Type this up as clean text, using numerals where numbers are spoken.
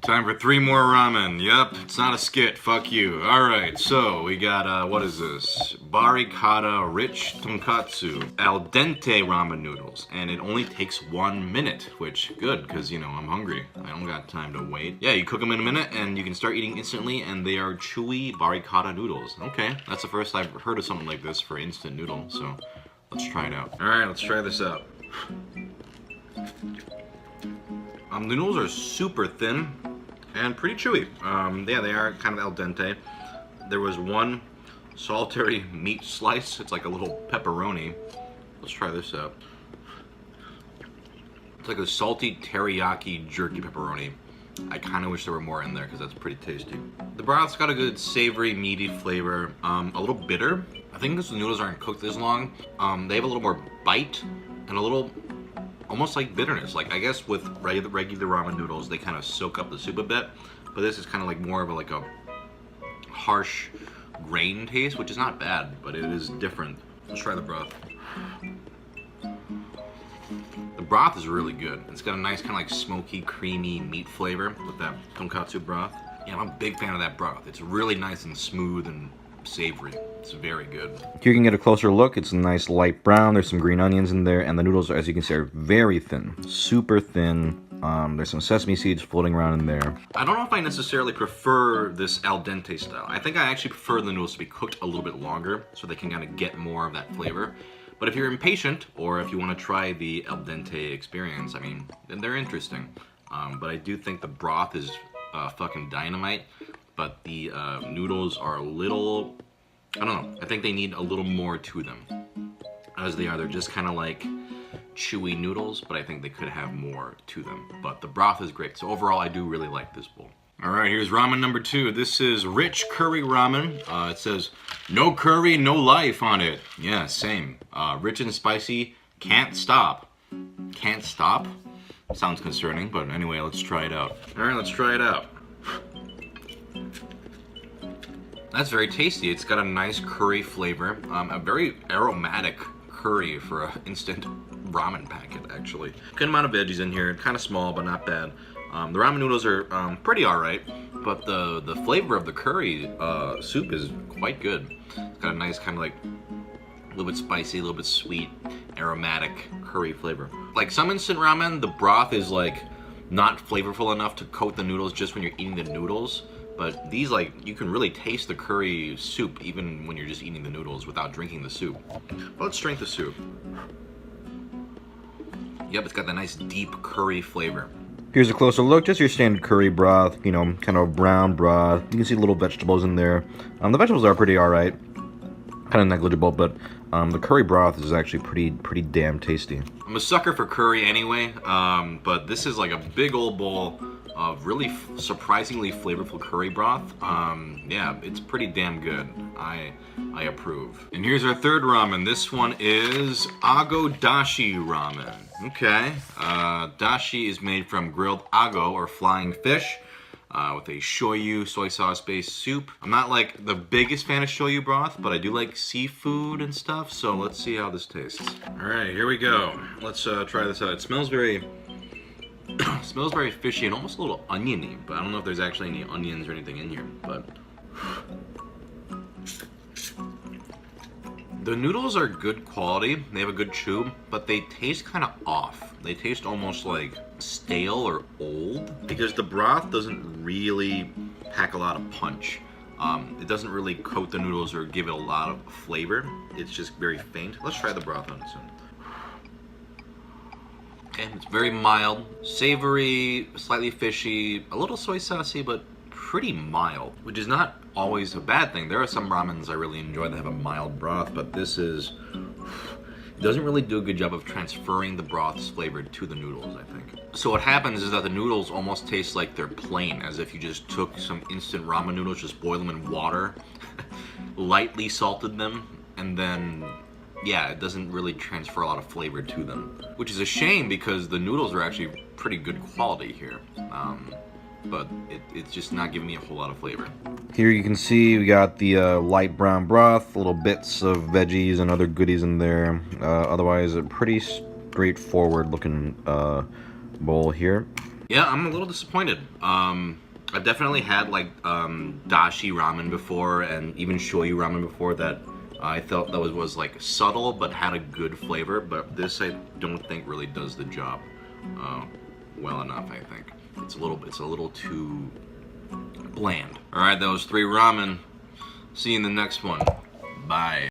Time for 3 more ramen. Yep, it's not a skit. Fuck you. Alright, so we got, what is this? Bari-kata rich tonkotsu. Al dente ramen noodles. And it only takes 1 minute, which, good, because, you know, I'm hungry. I don't got time to wait. Yeah, you cook them in a minute, and you can start eating instantly, and they are chewy Bari-kata noodles. Okay, that's the first I've heard of something like this for instant noodle, so let's try it out. Alright, let's try this out. The noodles are super thin and pretty chewy. Yeah, they are kind of al dente. There was one solitary meat slice. It's like a little pepperoni. Let's try this out. It's like a salty teriyaki jerky pepperoni. I kind of wish there were more in there because that's pretty tasty. The broth's got a good savory, meaty flavor. A little bitter. I think because the noodles aren't cooked this long, they have a little more bite and a little almost like bitterness. Like, I guess with regular ramen noodles, they kind of soak up the soup a bit, but this is kind of like more of a harsh grain taste, which is not bad, but it is different. Let's try the broth. The broth is really good. It's got a nice kind of like smoky, creamy meat flavor with that tonkotsu broth. Yeah, I'm a big fan of that broth. It's really nice and smooth and savory. It's very good. Here you can get a closer look. It's a nice light brown. There's some green onions in there, and the noodles, as you can see, are very thin, super thin. There's some sesame seeds floating around in there. I don't know if I necessarily prefer this al dente style. I think I actually prefer the noodles to be cooked a little bit longer so they can kind of get more of that flavor. But if you're impatient, or if you want to try the al dente experience, I mean, then they're interesting. But I do think the broth is fucking dynamite. But the noodles are a little, I don't know, I think they need a little more to them. As they are, they're just kind of like chewy noodles, but I think they could have more to them. But the broth is great, so overall I do really like this bowl. Alright, here's ramen number 2. This is rich curry ramen. It says, no curry, no life on it. Yeah, same. Rich and spicy, can't stop. Can't stop? Sounds concerning, but anyway, let's try it out. Alright, let's try it out. That's very tasty. It's got a nice curry flavor, a very aromatic curry for an instant ramen packet, actually. Good amount of veggies in here, kind of small, but not bad. The ramen noodles are pretty alright, but the flavor of the curry soup is quite good. It's got a nice kind of like, a little bit spicy, a little bit sweet, aromatic curry flavor. Like some instant ramen, the broth is like not flavorful enough to coat the noodles just when you're eating the noodles. But these, like, you can really taste the curry soup even when you're just eating the noodles without drinking the soup. But let's drink the soup. Yep, it's got that nice deep curry flavor. Here's a closer look, just your standard curry broth, you know, kind of brown broth. You can see little vegetables in there. The vegetables are pretty alright. Kind of negligible, but the curry broth is actually pretty damn tasty. I'm a sucker for curry anyway, but this is like a big old bowl of really surprisingly flavorful curry broth. Yeah, it's pretty damn good. I approve. And here's our third ramen. This one is Ago Dashi Ramen. Okay, dashi is made from grilled ago, or flying fish, with a shoyu soy sauce based soup. I'm not like the biggest fan of shoyu broth, but I do like seafood and stuff, so let's see how this tastes. Alright, here we go. Let's try this out. It smells very fishy and almost a little oniony, but I don't know if there's actually any onions or anything in here, but the noodles are good quality. They have a good chew, but they taste kind of off. They taste almost like stale or old because the broth doesn't really pack a lot of punch. It doesn't really coat the noodles or give it a lot of flavor. It's just very faint. Let's try the broth on its own. Okay, it's very mild, savory, slightly fishy, a little soy saucy, but pretty mild, which is not always a bad thing. There are some ramens I really enjoy that have a mild broth, but this is, it doesn't really do a good job of transferring the broth's flavor to the noodles, I think. So what happens is that the noodles almost taste like they're plain, as if you just took some instant ramen noodles, just boiled them in water, lightly salted them, and then yeah, it doesn't really transfer a lot of flavor to them, which is a shame because the noodles are actually pretty good quality here. But it's just not giving me a whole lot of flavor. Here you can see we got the light brown broth, little bits of veggies and other goodies in there. Otherwise, a pretty straightforward looking bowl here. Yeah, I'm a little disappointed. I've definitely had like dashi ramen before, and even shoyu ramen before that I felt that was like subtle but had a good flavor. But this I don't think really does the job well enough. I think it's a little too bland. All right, that was 3 ramen. See you in the next one. Bye.